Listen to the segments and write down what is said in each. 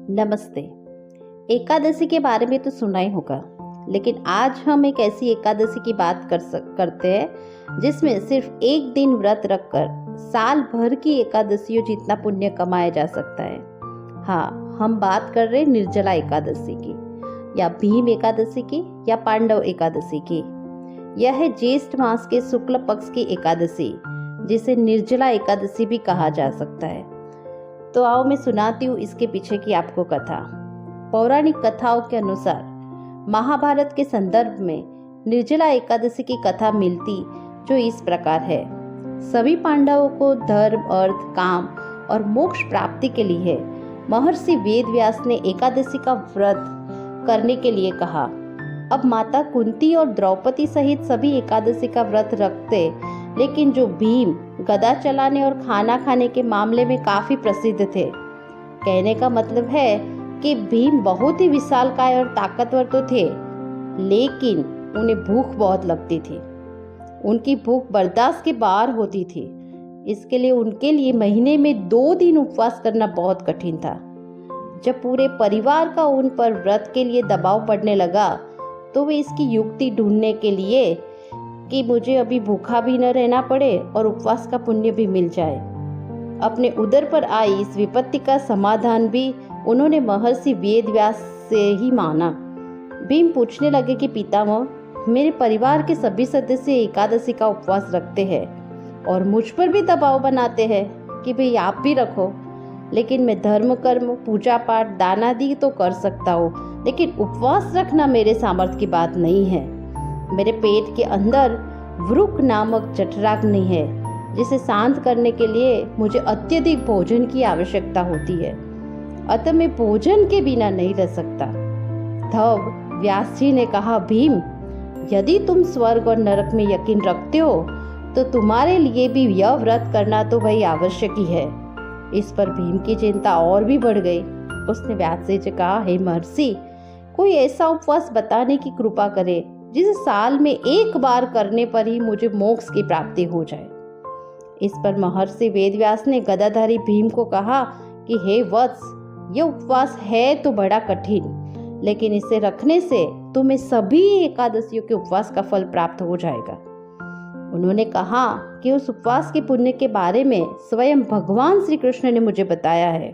नमस्ते। एकादशी के बारे में तो सुना ही होगा, लेकिन आज हम एक ऐसी एकादशी की बात करते हैं जिसमें सिर्फ एक दिन व्रत रखकर साल भर की एकादशियों जितना पुण्य कमाया जा सकता है। हाँ, हम बात कर रहे हैं निर्जला एकादशी की, या भीम एकादशी की, या पांडव एकादशी की। यह है ज्येष्ठ मास के शुक्ल पक्ष की एकादशी, जिसे निर्जला एकादशी भी कहा जा सकता है। तो आओ मैं सुनाती हूँ इसके पीछे की आपको कथा। पौराणिक कथाओं के अनुसार महाभारत के संदर्भ में निर्जला एकादशी की कथा मिलती जो इस प्रकार है। सभी पांडवों को धर्म, अर्थ, काम और मोक्ष प्राप्ति के लिए महर्षि वेदव्यास ने एकादशी का व्रत करने के लिए कहा। अब माता कुंती और द्रौपदी सहित सभी एकादशी का व्रत रखते, लेकिन जो भीम गदा चलाने और खाना खाने के मामले में काफी प्रसिद्ध थे। कहने का मतलब है कि भीम बहुत ही विशालकाय और ताकतवर तो थे, लेकिन उन्हें भूख बहुत लगती थी। उनकी भूख बर्दाश्त के बाहर होती थी। इसके लिए उनके लिए महीने में 2 दिन उपवास करना बहुत कठिन था। जब पूरे परिवार का उन पर व्रत के लिए दबाव पड़ने लगा, तो वे इसकी युक्ति ढूंढने के लिए कि मुझे अभी भूखा भी न रहना पड़े और उपवास का पुण्य भी मिल जाए, अपने उदर पर आई इस विपत्ति का समाधान भी उन्होंने महर्षि वेदव्यास से ही मांगा। भीम पूछने लगे कि पितामह, मेरे परिवार के सभी सदस्य एकादशी का उपवास रखते हैं और मुझ पर भी दबाव बनाते हैं कि भाई आप भी रखो, लेकिन मैं धर्म, कर्म, पूजा पाठ, दान आदि तो कर सकता हूँ, लेकिन उपवास रखना मेरे सामर्थ्य की बात नहीं है। मेरे पेट के अंदर वृक नामक जठराग्नि है, जिसे शांत करने के लिए मुझे अत्यधिक भोजन की आवश्यकता होती है, अतः मैं भोजन के बिना नहीं रह सकता। तब व्यास जी ने कहा, भीम, यदि तुम स्वर्ग और नरक में यकीन रखते हो तो तुम्हारे लिए भी यह व्रत करना तो भाई आवश्यक ही है। इस पर भीम की चिंता और भी बढ़ गई। उसने व्यास जी से कहा, हे महर्षि, कोई ऐसा उपवास बताने की कृपा करे जिसे साल में एक बार करने पर ही मुझे मोक्ष की प्राप्ति हो जाए। इस पर महर्षि वेदव्यास ने गदाधारी भीम को कहा कि हे वत्स, यह उपवास है तो बड़ा कठिन, लेकिन इसे रखने से तुम्हें सभी एकादशियों के उपवास का फल प्राप्त हो जाएगा। उन्होंने कहा कि उस उपवास के पुण्य के बारे में स्वयं भगवान श्री कृष्ण ने मुझे बताया है।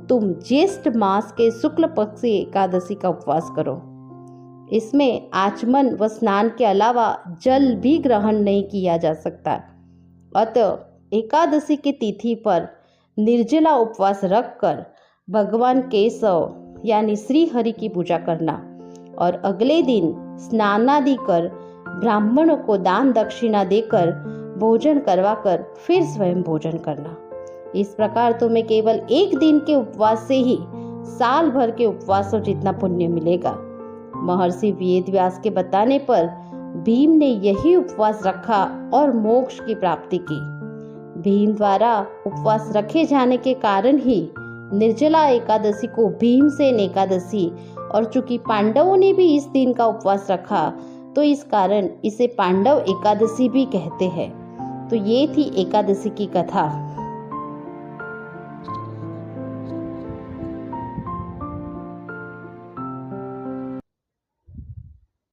तुम ज्येष्ठ मास के शुक्ल पक्ष की एकादशी का उपवास करो। इसमें आचमन व स्नान के अलावा जल भी ग्रहण नहीं किया जा सकता। अतः एकादशी की तिथि पर निर्जला उपवास रखकर भगवान केशव यानी श्री हरि की पूजा करना और अगले दिन स्नानादि कर ब्राह्मणों को दान दक्षिणा देकर भोजन करवाकर फिर स्वयं भोजन करना। इस प्रकार तुम्हें केवल एक दिन के उपवास से ही साल भर के उपवासों जितना पुण्य मिलेगा। महर्षि वेदव्यास के बताने पर भीम ने यही उपवास रखा और मोक्ष की प्राप्ति की। भीम द्वारा उपवास रखे जाने के कारण ही निर्जला एकादशी को भीमसेन एकादशी, और चूंकि पांडवों ने भी इस दिन का उपवास रखा तो इस कारण इसे पांडव एकादशी भी कहते हैं। तो ये थी एकादशी की कथा।